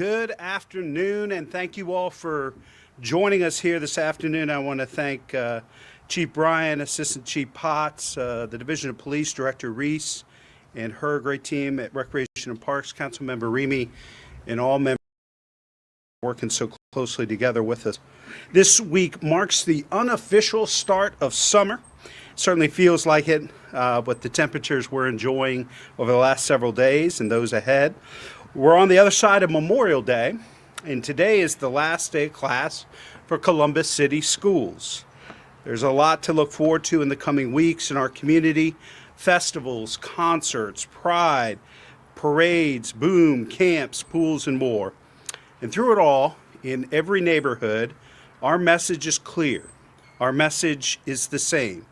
Good afternoon, and thank you all for joining us here this afternoon. I want to thank Chief Bryan, Assistant Chief Potts, the Division of Police Director Reese, and her great team at Recreation and Parks, Councilmember Remy, and all members working so closely together with us. This week marks the unofficial start of summer. Certainly feels like it with the temperatures we're enjoying over the last several days and those ahead. We're on the other side of Memorial Day, and today is the last day of class for Columbus City Schools. There's a lot to look forward to in the coming weeks in our community. Festivals, concerts, pride, parades, boom, camps, pools, and more. And through it all, in every neighborhood, our message is clear. Our message is the same.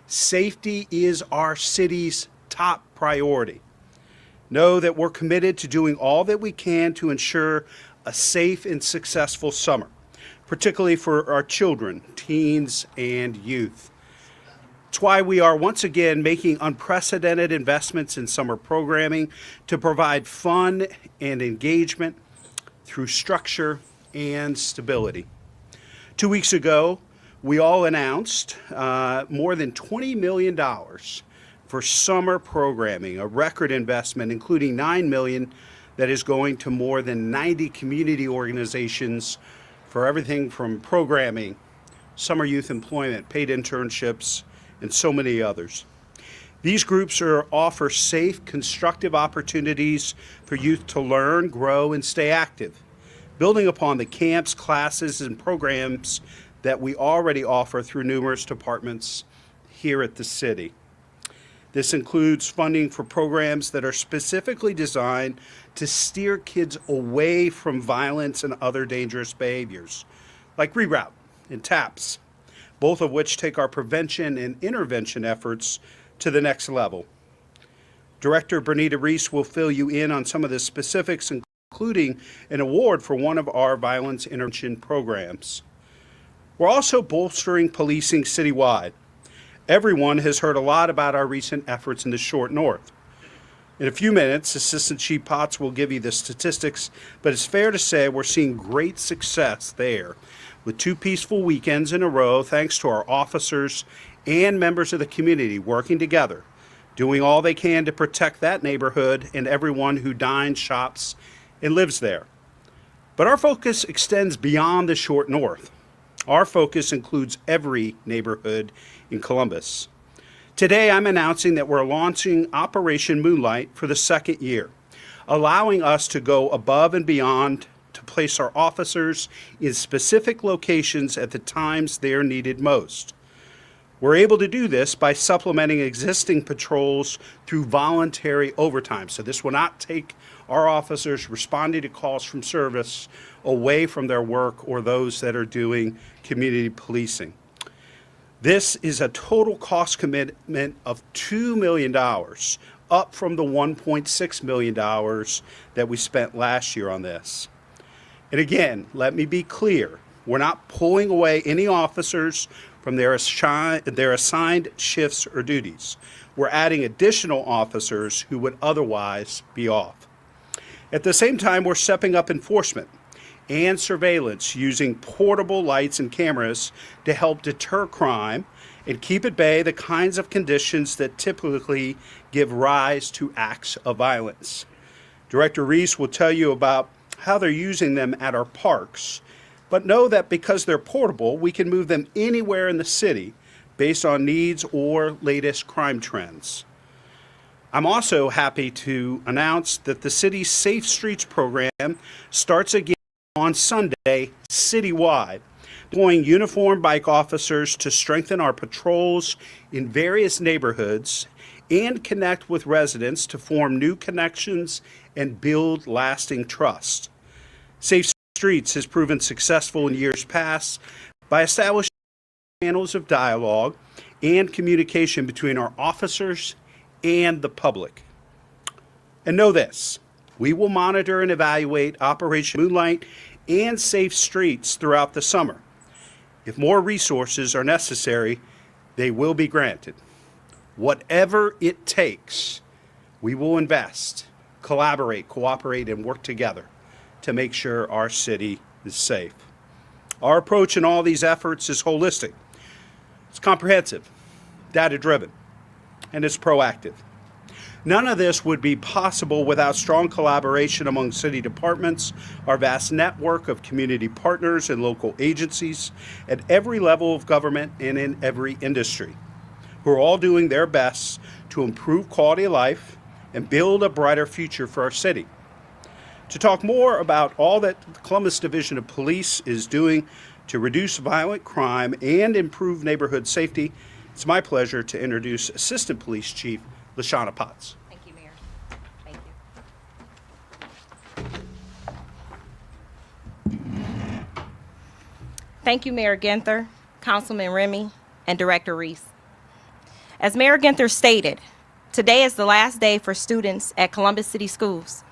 Safety is our city's top priority. Know that we're committed to doing all that we can to ensure a safe and successful summer, particularly for our children, teens, and youth. It's why we are once again making unprecedented investments in summer programming to provide fun and engagement through structure and stability. 2 weeks ago, we all announced more than $20 million for summer programming, a record investment, including $9 million that is going to more than 90 community organizations for everything from programming, summer youth employment, paid internships, and so many others. These groups offer safe, constructive opportunities for youth to learn, grow, and stay active, building upon the camps, classes, and programs that we already offer through numerous departments here at the city. This includes funding for programs that are specifically designed to steer kids away from violence and other dangerous behaviors, like Reroute and TAPS, both of which take our prevention and intervention efforts to the next level. Director Bernita Reese will fill you in on some of the specifics, including an award for one of our violence intervention programs. We're also bolstering policing citywide. Everyone has heard a lot about our recent efforts in the Short North. In a few minutes, Assistant Chief Potts will give you the statistics, but it's fair to say we're seeing great success there, with 2 peaceful weekends in a row thanks to our officers and members of the community working together, doing all they can to protect that neighborhood and everyone who dines, shops, and lives there. But our focus extends beyond the Short North. Our focus includes every neighborhood in Columbus. Today, I'm announcing that we're launching Operation Moonlight for the second year, allowing us to go above and beyond to place our officers in specific locations at the times they're needed most. We're able to do this by supplementing existing patrols through voluntary overtime. So this will not take our officers responding to calls from service away from their work or those that are doing community policing. This is a total cost commitment of $2 million, up from the $1.6 million that we spent last year on this. And again, let me be clear, we're not pulling away any officers from their assigned shifts or duties. We're adding additional officers who would otherwise be off. At the same time, we're stepping up enforcement and surveillance using portable lights and cameras to help deter crime and keep at bay the kinds of conditions that typically give rise to acts of violence. Director Reese will tell you about how they're using them at our parks, but know that because they're portable, we can move them anywhere in the city based on needs or latest crime trends. I'm also happy to announce that the city's Safe Streets program starts again on Sunday citywide, deploying uniformed bike officers to strengthen our patrols in various neighborhoods and connect with residents to form new connections and build lasting trust. Safe Streets has proven successful in years past by establishing channels of dialogue and communication between our officers and the public. And know this, we will monitor and evaluate Operation Moonlight and Safe Streets throughout the summer. If more resources are necessary, they will be granted. Whatever it takes, we will invest, collaborate, cooperate, and work together to make sure our city is safe. Our approach in all these efforts is holistic. It's comprehensive, data-driven, and it's proactive. None of this would be possible without strong collaboration among city departments, our vast network of community partners and local agencies at every level of government and in every industry, who are all doing their best to improve quality of life and build a brighter future for our city. To talk more about all that the Columbus Division of Police is doing to reduce violent crime and improve neighborhood safety, it's my pleasure to introduce Assistant Police Chief LaShanna Potts. Thank you, Mayor. Thank you. Thank you, Mayor Ginther, Councilman Remy, and Director Reese. As Mayor Ginther stated, today is the last day for students at Columbus City Schools.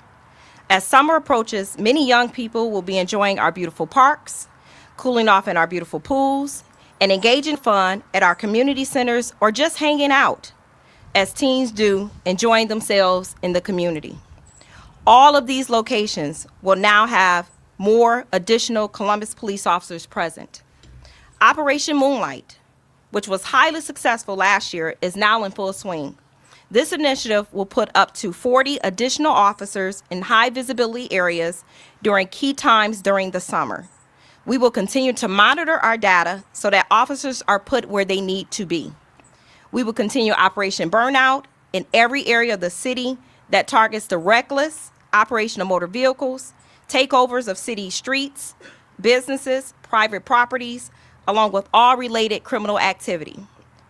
As summer approaches, many young people will be enjoying our beautiful parks, cooling off in our beautiful pools, and engaging in fun at our community centers or just hanging out, as teens do, enjoying themselves in the community. All of these locations will now have more additional Columbus police officers present. Operation Moonlight, which was highly successful last year, is now in full swing. This initiative will put up to 40 additional officers in high visibility areas during key times during the summer. We will continue to monitor our data so that officers are put where they need to be. We will continue Operation Burnout in every area of the city that targets the reckless operation of motor vehicles, takeovers of city streets, businesses, private properties, along with all related criminal activity.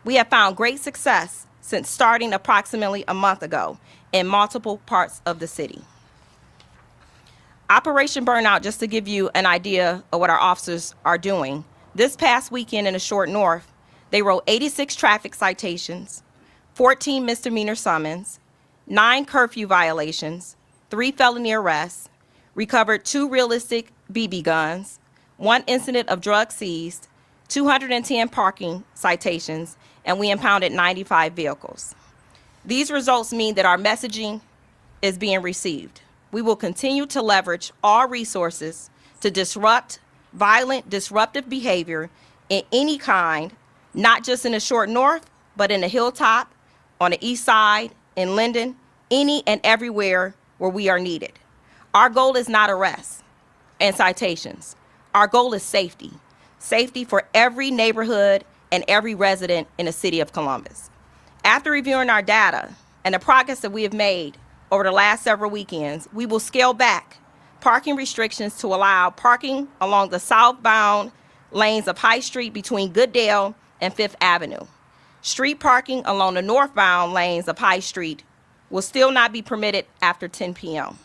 We have found great success since starting approximately a month ago in multiple parts of the city. Operation Burnout, just to give you an idea of what our officers are doing, this past weekend in the Short North, they wrote 86 traffic citations, 14 misdemeanor summons, 9 curfew violations, 3 felony arrests, recovered 2 realistic BB guns, 1 incident of drugs seized, 210 parking citations, and we impounded 95 vehicles. These results mean that our messaging is being received. We will continue to leverage all resources to disrupt violent, disruptive behavior in any kind, not just in the Short North, but in the Hilltop, on the East Side, in Linden, any and everywhere where we are needed. Our goal is not arrests and citations. Our goal is safety. Safety for every neighborhood and every resident in the city of Columbus. After reviewing our data and the progress that we have made over the last several weekends, we will scale back parking restrictions to allow parking along the southbound lanes of High Street between Goodale and Fifth Avenue. Street parking along the northbound lanes of High Street will still not be permitted after 10 p.m.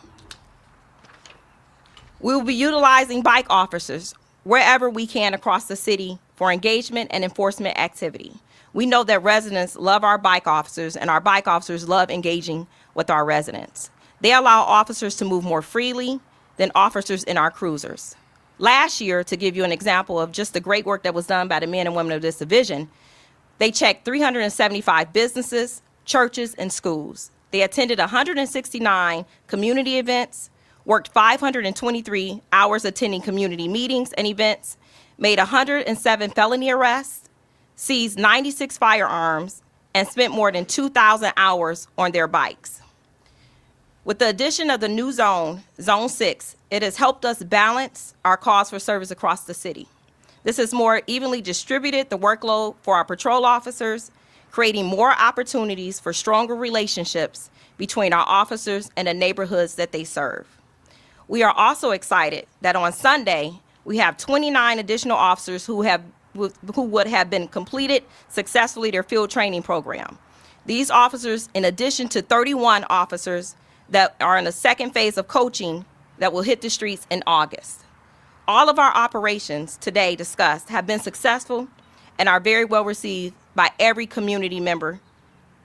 We will be utilizing bike officers wherever we can across the city for engagement and enforcement activity. We know that residents love our bike officers, and our bike officers love engaging with our residents. They allow officers to move more freely than officers in our cruisers. Last year, to give you an example of just the great work that was done by the men and women of this division, they checked 375 businesses, churches, and schools. They attended 169 community events, worked 523 hours attending community meetings and events, made 107 felony arrests, seized 96 firearms, and spent more than 2,000 hours on their bikes. With the addition of the new zone, Zone 6, it has helped us balance our calls for service across the city. This has more evenly distributed the workload for our patrol officers, creating more opportunities for stronger relationships between our officers and the neighborhoods that they serve. We are also excited that on Sunday, we have 29 additional officers who would have been completed successfully their field training program. These officers, in addition to 31 officers that are in the second phase of coaching that will hit the streets in August. All of our operations today discussed have been successful and are very well received by every community member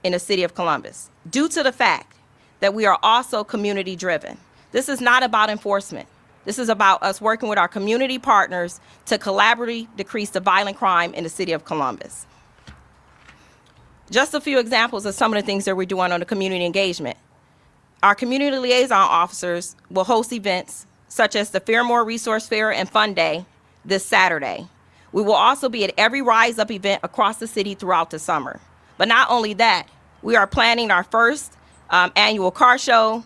in the city of Columbus, due to the fact that we are also community driven. This is not about enforcement. This is about us working with our community partners to collaboratively decrease the violent crime in the city of Columbus. Just a few examples of some of the things that we're doing on the community engagement. Our community liaison officers will host events such as the Fairmore Resource Fair and Fun Day this Saturday. We will also be at every Rise Up event across the city throughout the summer. But not only that, we are planning our first annual car show.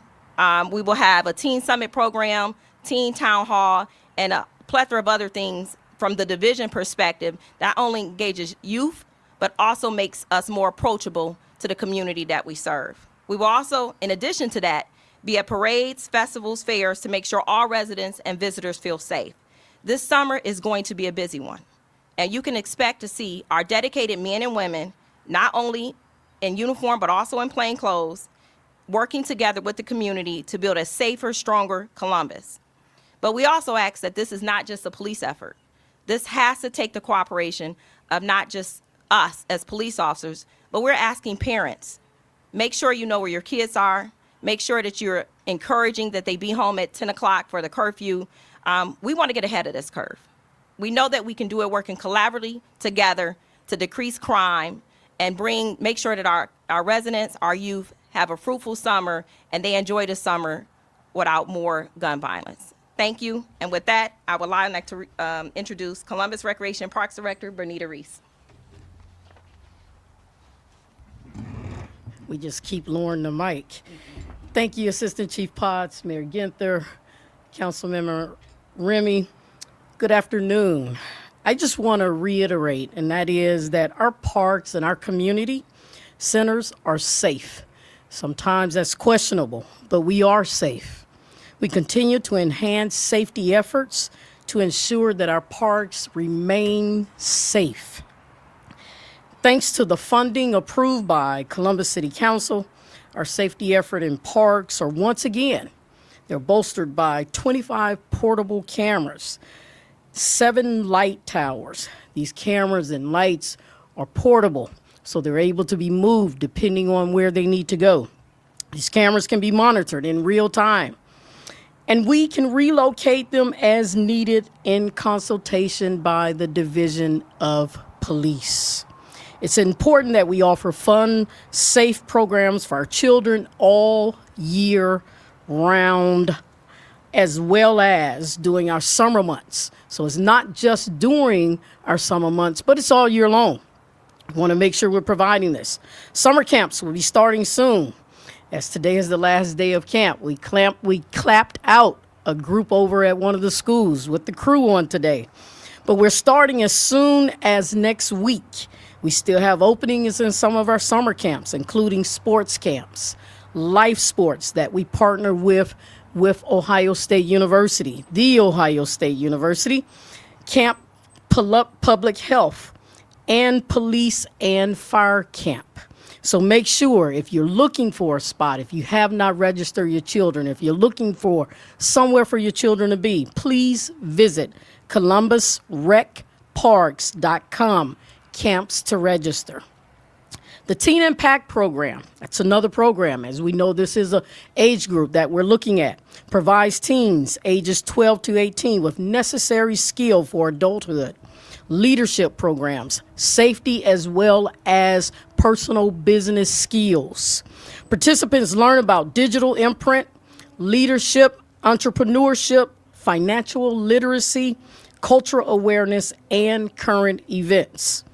We will have a teen summit program, teen town hall, and a plethora of other things from the division perspective that not only engages youth, but also makes us more approachable to the community that we serve. We will also, in addition to that, be at parades, festivals, fairs to make sure all residents and visitors feel safe. This summer is going to be a busy one, and you can expect to see our dedicated men and women, not only in uniform but also in plain clothes, working together with the community to build a safer, stronger Columbus. But we also ask that this is not just a police effort. This has to take the cooperation of not just us as police officers, but we're asking parents, make sure you know where your kids are, make sure that you're encouraging that they be home at 10 o'clock for the curfew. We want to get ahead of this curve. We know that we can do it working collaboratively together to decrease crime and make sure that our residents, our youth, have a fruitful summer and they enjoy the summer without more gun violence. Thank you. And with that, I would like to introduce Columbus Recreation Parks Director, Bernita Reese. We just keep lowering the mic. Thank you, Assistant Chief Potts, Mayor Ginther, Councilmember Remy. Good afternoon. I just want to reiterate, and that is that our parks and our community centers are safe. Sometimes that's questionable, but we are safe. We continue to enhance safety efforts to ensure that our parks remain safe. Thanks to the funding approved by Columbus City Council, our safety effort in parks are once again, they're bolstered by 25 portable cameras, 7 light towers. These cameras and lights are portable, so they're able to be moved depending on where they need to go. These cameras can be monitored in real time, and we can relocate them as needed in consultation by the Division of Police. It's important that we offer fun, safe programs for our children all year round, as well as during our summer months. So it's not just during our summer months, but it's all year long. We want to make sure we're providing this. Summer camps will be starting soon. As today is the last day of camp, we clapped out a group over at one of the schools with the crew on today. But we're starting as soon as next week. We still have openings in some of our summer camps, including sports camps, life sports that we partner with Ohio State University, The Ohio State University, Camp Public Health, and Police and Fire Camp. So make sure if you're looking for a spot, if you have not registered your children, if you're looking for somewhere for your children to be, please visit columbusrecparks.com, camps to register. The Teen Impact Program, that's another program, as we know this is an age group that we're looking at, provides teens ages 12 to 18 with necessary skill for adulthood, leadership programs, safety, as well as personal business skills. Participants learn about digital imprint, leadership, entrepreneurship, financial literacy, cultural awareness, and current events.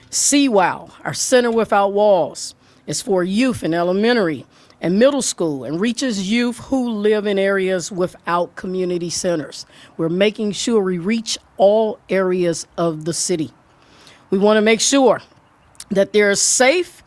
CWOW, our Center Without Walls, is for youth in elementary and middle school and reaches youth who live in areas without community centers. We're making sure we reach all areas of the city. We want to make sure that there are safe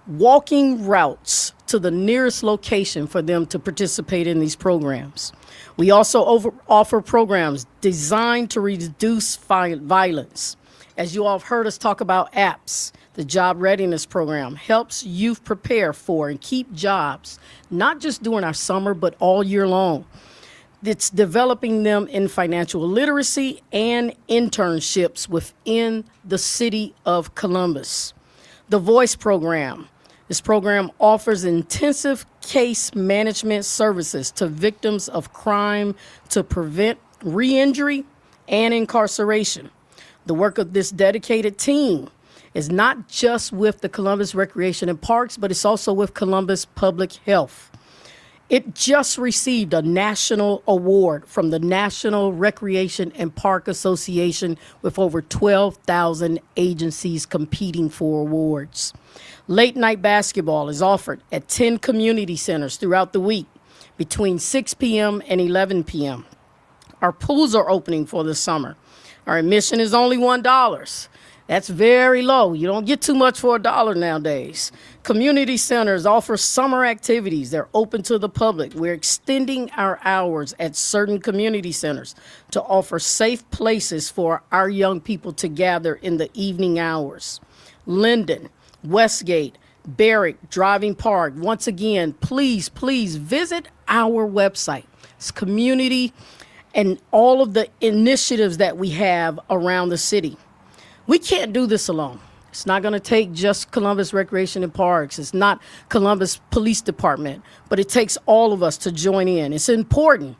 walking routes to the nearest location for them to participate in these programs. We also offer programs designed to reduce violence. As you all have heard us talk about APPS, the Job Readiness Program helps youth prepare for and keep jobs, not just during our summer, but all year long. It's developing them in financial literacy and internships within the city of Columbus. The Voice Program. This program offers intensive case management services to victims of crime to prevent re-injury and incarceration. The work of this dedicated team is not just with the Columbus Recreation and Parks, but it's also with Columbus Public Health. It just received a national award from the National Recreation and Park Association with over 12,000 agencies competing for awards. Late night basketball is offered at 10 community centers throughout the week between 6 p.m. and 11 p.m. Our pools are opening for the summer. Our admission is only $1. That's very low. You don't get too much for $1 nowadays. Community centers offer summer activities. They're open to the public. We're extending our hours at certain community centers to offer safe places for our young people to gather in the evening hours. Linden, Westgate, Barrick, Driving Park. Once again, please visit our website. It's community and all of the initiatives that we have around the city. We can't do this alone. It's not going to take just Columbus Recreation and Parks. It's not Columbus Police Department, but it takes all of us to join in. It's important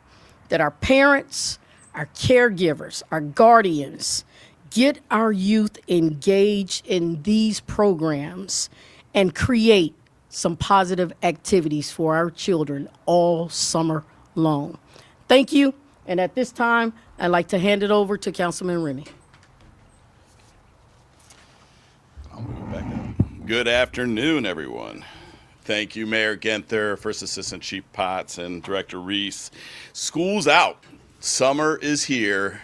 that our parents, our caregivers, our guardians get our youth engaged in these programs and create some positive activities for our children all summer long. Thank you. And at this time, I'd like to hand it over to Councilman Remy. Good afternoon, everyone. Thank you, Mayor Ginther, First Assistant Chief Potts, and Director Reese. School's out. Summer is here.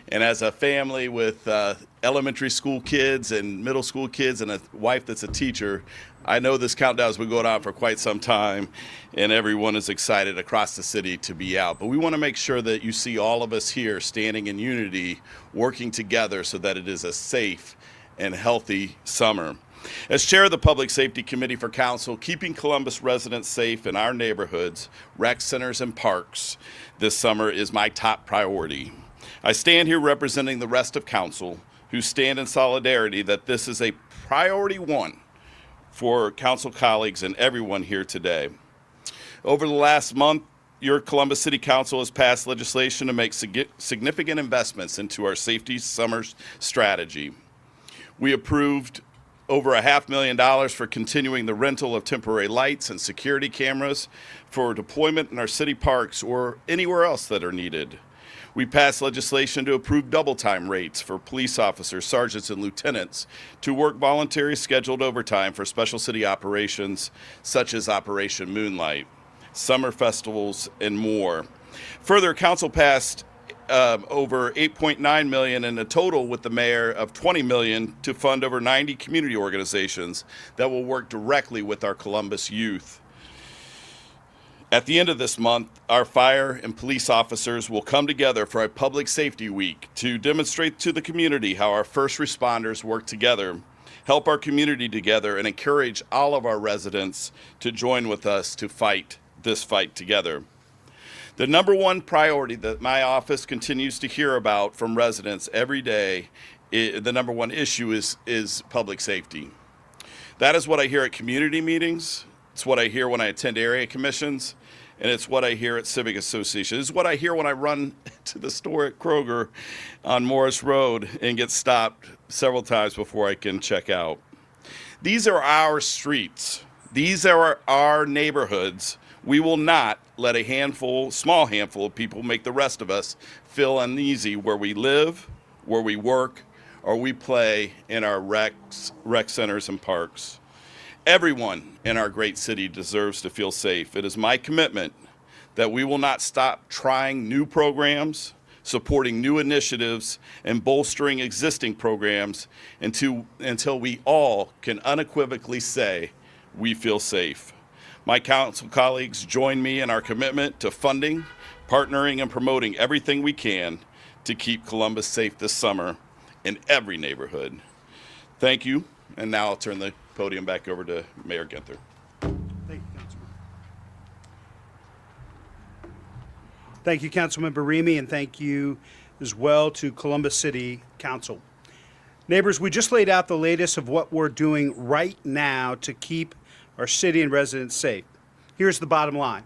And as a family with elementary school kids and middle school kids and a wife that's a teacher, I know this countdown has been going on for quite some time, and everyone is excited across the city to be out. But we want to make sure that you see all of us here standing in unity, working together so that it is a safe and healthy summer. As chair of the Public Safety Committee for Council, keeping Columbus residents safe in our neighborhoods, rec centers, and parks this summer is my top priority. I stand here representing the rest of Council who stand in solidarity that this is a priority one for Council colleagues and everyone here today. Over the last month, your Columbus City Council has passed legislation to make significant investments into our safety summer strategy. We approved over $500,000 for continuing the rental of temporary lights and security cameras for deployment in our city parks or anywhere else that are needed. We passed legislation to approve double time rates for police officers, sergeants, and lieutenants to work voluntary scheduled overtime for special city operations such as Operation Moonlight, summer festivals, and more. Further, Council passed over $8.9 million in a total with the mayor of $20 million to fund over 90 community organizations that will work directly with our Columbus youth. At the end of this month, our fire and police officers will come together for a public safety week to demonstrate to the community how our first responders work together, help our community together, and encourage all of our residents to join with us to fight this fight together. The number one priority that my office continues to hear about from residents every day, the number one issue is public safety. That is what I hear at community meetings. It's what I hear when I attend area commissions, and it's what I hear at civic associations. It's what I hear when I run to the store at Kroger on Morris Road and get stopped several times before I can check out. These are our streets. These are our neighborhoods. We will not let a small handful of people make the rest of us feel uneasy where we live, where we work, or we play in our rec centers and parks. Everyone in our great city deserves to feel safe. It is my commitment that we will not stop trying new programs, supporting new initiatives, and bolstering existing programs until we all can unequivocally say we feel safe. My council colleagues join me in our commitment to funding, partnering, and promoting everything we can to keep Columbus safe this summer in every neighborhood. Thank you, and now I'll turn the podium back over to Mayor Ginther. Thank you, Councilman. Thank you, Councilmember Remy, and thank you as well to Columbus City Council. Neighbors, we just laid out the latest of what we're doing right now to keep our city and residents safe. Here's the bottom line.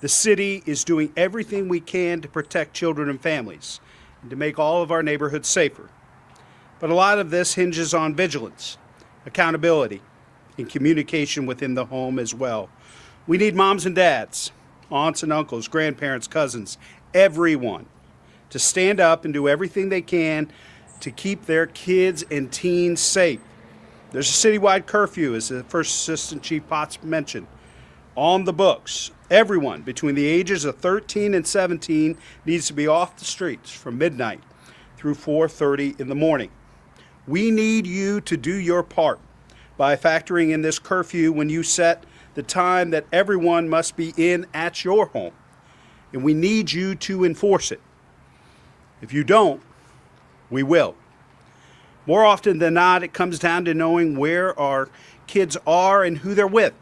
The city is doing everything we can to protect children and families and to make all of our neighborhoods safer. But a lot of this hinges on vigilance, accountability, and communication within the home as well. We need moms and dads, aunts and uncles, grandparents, cousins, everyone, to stand up and do everything they can to keep their kids and teens safe. There's a citywide curfew, as the First Assistant Chief Potts mentioned, on the books. Everyone between the ages of 13 and 17 needs to be off the streets from midnight through 4:30 in the morning. We need you to do your part by factoring in this curfew when you set the time that everyone must be in at your home. And we need you to enforce it. If you don't, we will. More often than not, it comes down to knowing where our kids are and who they're with.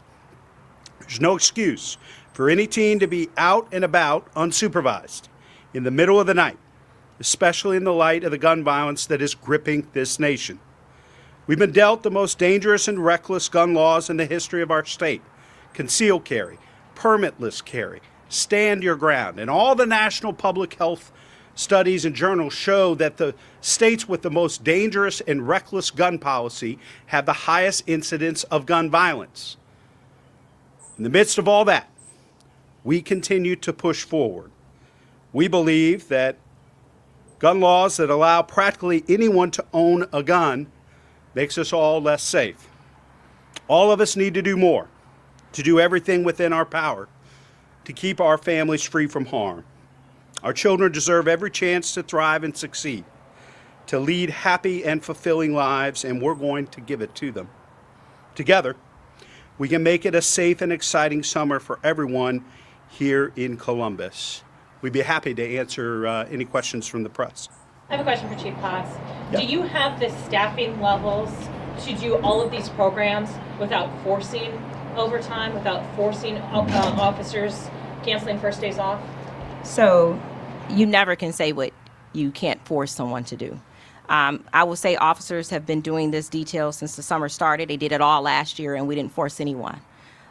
There's no excuse for any teen to be out and about unsupervised in the middle of the night, especially in the light of the gun violence that is gripping this nation. We've been dealt the most dangerous and reckless gun laws in the history of our state: concealed carry, permitless carry, stand your ground, and all the national public health studies and journals show that the states with the most dangerous and reckless gun policy have the highest incidence of gun violence. In the midst of all that, we continue to push forward. We believe that gun laws that allow practically anyone to own a gun makes us all less safe. All of us need to do more, to do everything within our power to keep our families free from harm. Our children deserve every chance to thrive and succeed, to lead happy and fulfilling lives, and we're going to give it to them. Together, we can make it a safe and exciting summer for everyone here in Columbus. We'd be happy to answer any questions from the press. I have a question for Chief Potts. Yeah. Do you have the staffing levels to do all of these programs without forcing overtime, without forcing officers canceling first days off? So you never can say what you can't force someone to do. I will say officers have been doing this detail since the summer started. They did it all last year, and we didn't force anyone.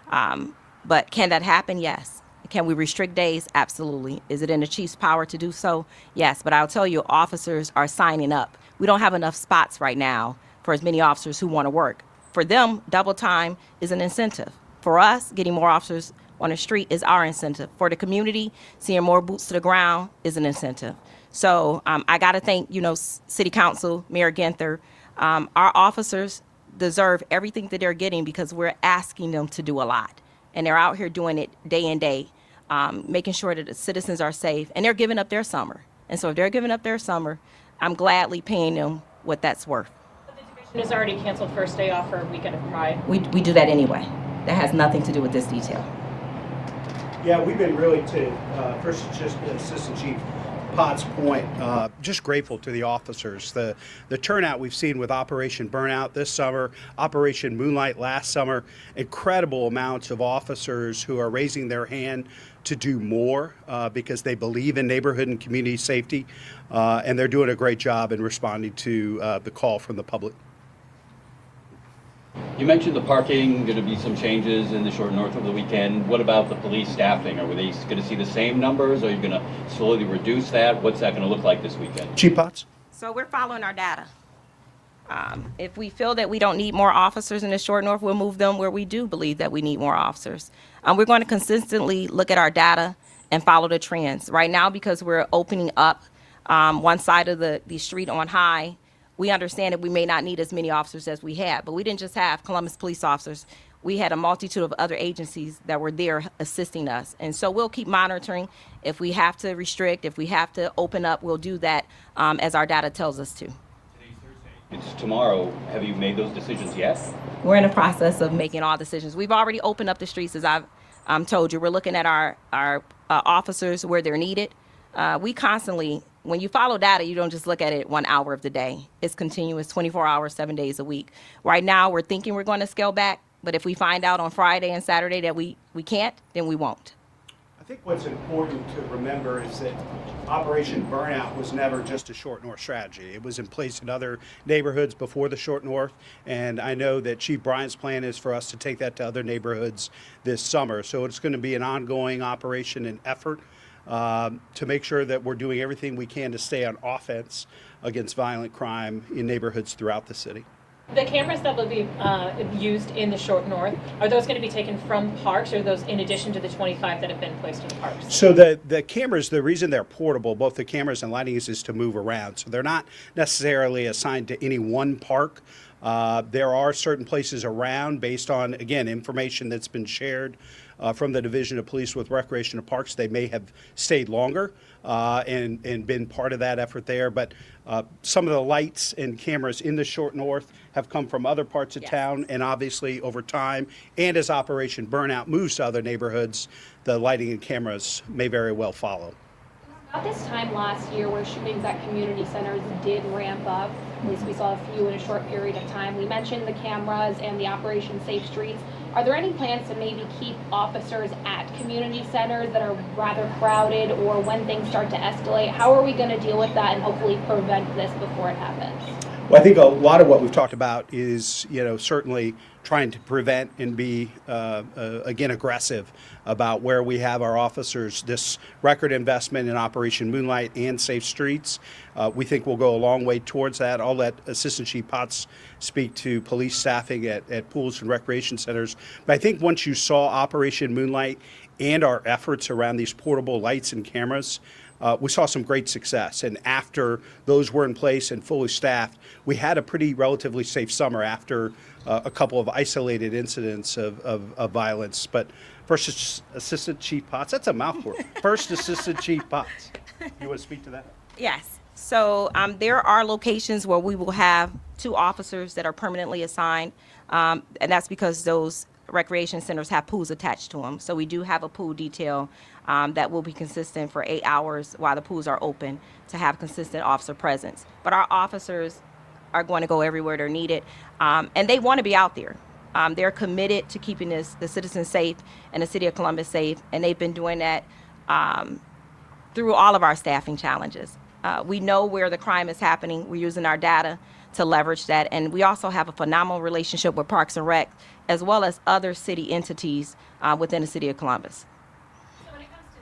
But can that happen? Yes. Can we restrict days? Absolutely. Is it in the chief's power to do so? Yes. But I'll tell you, officers are signing up. We don't have enough spots right now for as many officers who want to work. For them, double time is an incentive. For us, getting more officers on the street is our incentive. For the community, seeing more boots to the ground is an incentive. So I got to thank, City Council, Mayor Ginther. Our officers deserve everything that they're getting because we're asking them to do a lot. And they're out here doing it day in, day, making sure that the citizens are safe. And they're giving up their summer. And so if they're giving up their summer, I'm gladly paying them what that's worth. But the division has already canceled first day off for weekend of Pride. We do that anyway. That has nothing to do with this detail. Yeah, we've been really, to First Assistant Chief Potts' point, just grateful to the officers. The turnout we've seen with Operation Burnout this summer, Operation Moonlight last summer, incredible amounts of officers who are raising their hand to do more because they believe in neighborhood and community safety, and they're doing a great job in responding to the call from the public. You mentioned the parking, going to be some changes in the short north over the weekend. What about the police staffing? Are they going to see the same numbers? Are you going to slowly reduce that? What's that going to look like this weekend? Chief Potts? So we're following our data. If we feel that we don't need more officers in the short north, we'll move them where we do believe that we need more officers. We're going to consistently look at our data and follow the trends. Right now, because we're opening up one side of the street on High, we understand that we may not need as many officers as we had, but we didn't just have Columbus police officers. We had a multitude of other agencies that were there assisting us. And so we'll keep monitoring. If we have to restrict, if we have to open up, we'll do that as our data tells us to. Today's Thursday. It's tomorrow. Have you made those decisions yet? We're in the process of making all decisions. We've already opened up the streets, as I've told you. We're looking at our officers where they're needed. We constantly, when you follow data, you don't just look at it 1 hour of the day. It's continuous, 24 hours, 7 days a week. Right now, we're thinking we're going to scale back, but if we find out on Friday and Saturday that we can't, then we won't. I think what's important to remember is that Operation Burnout was never just a Short North strategy. It was in place in other neighborhoods before the Short North, and I know that Chief Bryant's plan is for us to take that to other neighborhoods this summer. So it's going to be an ongoing operation and effort to make sure that we're doing everything we can to stay on offense against violent crime in neighborhoods throughout the city. The cameras that will be used in the short north, are those going to be taken from parks, or are those in addition to the 25 that have been placed in parks? So the cameras, the reason they're portable, both the cameras and lighting is to move around. So they're not necessarily assigned to any one park. There are certain places around based on, again, information that's been shared from the Division of Police with Recreation and Parks. They may have stayed longer and been part of that effort there. But some of the lights and cameras in the short north have come from other parts of town. And obviously over time, and as Operation Burnout moves to other neighborhoods, the lighting and cameras may very well follow. About this time last year where shootings at community centers did ramp up, at least we saw a few in a short period of time. We mentioned the cameras and the Operation Safe Streets. Are there any plans to maybe keep officers at community centers that are rather crowded, or when things start to escalate? How are we going to deal with that and hopefully prevent this before it happens? Well, I think a lot of what we've talked about is, certainly trying to prevent and be, again, aggressive about where we have our officers. This record investment in Operation Moonlight and Safe Streets, we think will go a long way towards that. I'll let Assistant Chief Potts speak to police staffing at pools and recreation centers. But I think once you saw Operation Moonlight and our efforts around these portable lights and cameras, we saw some great success. And after those were in place and fully staffed, we had a pretty relatively safe summer after a couple of isolated incidents of violence. But First Assistant Chief Potts, that's a mouthful. First Assistant Chief Potts. You want to speak to that? Yes. So there are locations where we will have 2 officers that are permanently assigned, and that's because those recreation centers have pools attached to them. So we do have a pool detail that will be consistent for 8 hours while the pools are open to have consistent officer presence. But our officers are going to go everywhere they're needed, and they want to be out there. They're committed to keeping the citizens safe and the city of Columbus safe, and they've been doing that through all of our staffing challenges. We know where the crime is happening. We're using our data to leverage that, and we also have a phenomenal relationship with Parks and Rec, as well as other city entities within the city of Columbus. So when it comes to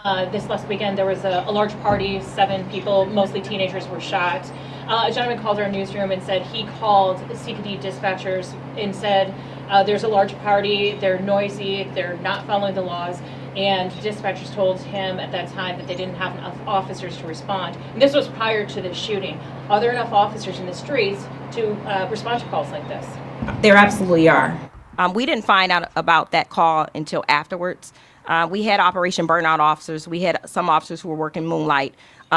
staffing, this last weekend there was a large party, 7 people, mostly teenagers, were shot. A gentleman called our newsroom and said he called CPD dispatchers and said there's a large party, they're noisy, they're not following the laws. And dispatchers told him at that time that they didn't have enough officers to respond. And this was prior to the shooting. Are there enough officers in the streets to respond to calls like this? There absolutely are. We didn't find out about that call until afterwards. We had Operation Burnout officers. We had some officers who were working Moonlight.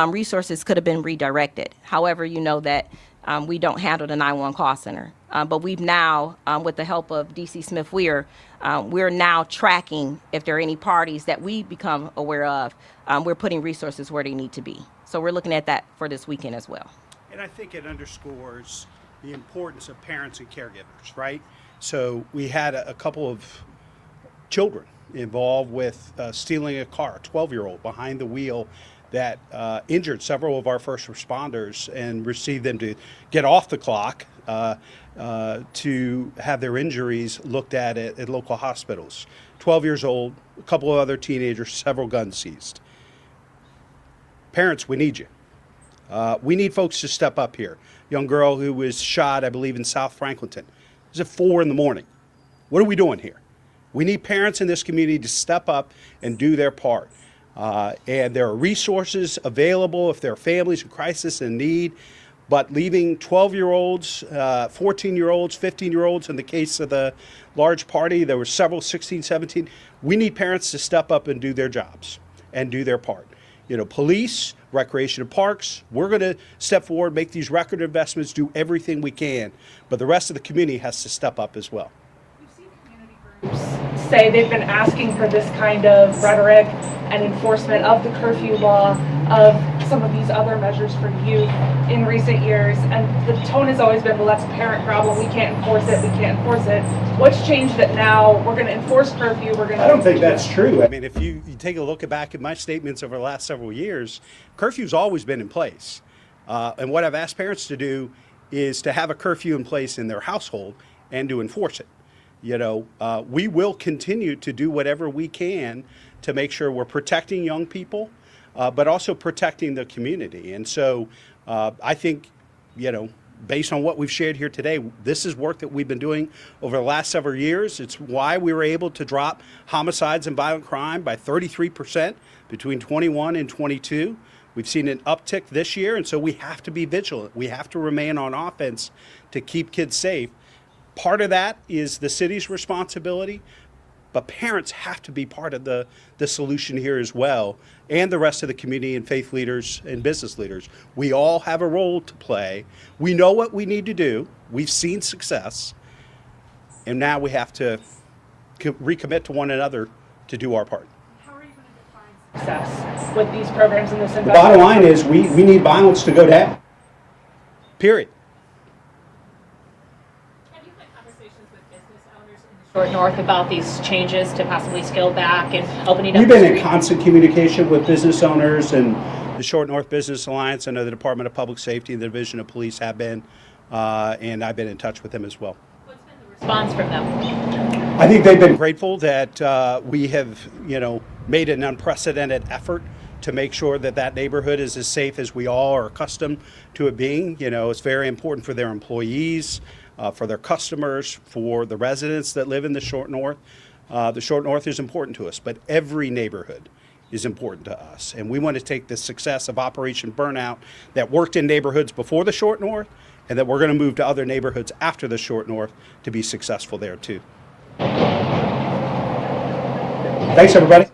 Resources could have been redirected. However, you know that we don't handle the 911 call center. But we've now, with the help of DC Smith-Weir, we're now tracking if there are any parties that we become aware of. We're putting resources where they need to be. So we're looking at that for this weekend as well. And I think it underscores the importance of parents and caregivers, right? So we had a couple of children involved with stealing a car, a 12-year-old behind the wheel that injured several of our first responders and received them to get off the clock to have their injuries looked at local hospitals. 12 years old, a couple of other teenagers, several guns seized. Parents, we need you. We need folks to step up here. Young girl who was shot, I believe, in South Franklinton. It was at 4 in the morning. What are we doing here? We need parents in this community to step up and do their part. And there are resources available if there are families in crisis and need. But leaving 12-year-olds, 14-year-olds, 15-year-olds, in the case of the large party, there were several 16, 17. We need parents to step up and do their jobs and do their part. You know, police, recreation and parks, we're going to step forward, make these record investments, do everything we can. But the rest of the community has to step up as well. We've seen community groups say they've been asking for this kind of rhetoric and enforcement of the curfew law, of some of these other measures for youth in recent years, and the tone has always been, well, that's a parent problem, we can't enforce it, we can't enforce it. What's changed that now we're going to enforce curfew, we're going to... I don't think that's true. I mean, if you take a look back at my statements over the last several years, curfew's always been in place. And what I've asked parents to do is to have a curfew in place in their household and to enforce it. You know, we will continue to do whatever we can to make sure we're protecting young people, but also protecting the community. And so I think, you know, based on what we've shared here today, this is work that we've been doing over the last several years. It's why we were able to drop homicides and violent crime by 33% between 21 and 22. We've seen an uptick this year, and so we have to be vigilant. We have to remain on offense to keep kids safe. Part of that is the city's responsibility, but parents have to be part of the solution here as well, and the rest of the community and faith leaders and business leaders. We all have a role to play. We know what we need to do. We've seen success, and now we have to recommit to one another to do our part. How are you going to define success with these programs and this The investment? bottom line is we need violence to go down. Period. Have you had conversations with business owners in the Short North about these changes to possibly scale back and opening up We've the been in street? constant communication with business owners and the Short North Business Alliance. I know the Department of Public Safety and the Division of Police have been, and I've been in touch with them as well. What's been the response from them? I think they've been grateful that we have, made an unprecedented effort to make sure that that neighborhood is as safe as we all are accustomed to it being. It's very important for their employees, for their customers, for the residents that live in the Short North. The Short North is important to us, but every neighborhood is important to us. And we want to take the success of Operation Burnout that worked in neighborhoods before the Short North, and that we're going to move to other neighborhoods after the Short North to be successful there too. Thanks, everybody.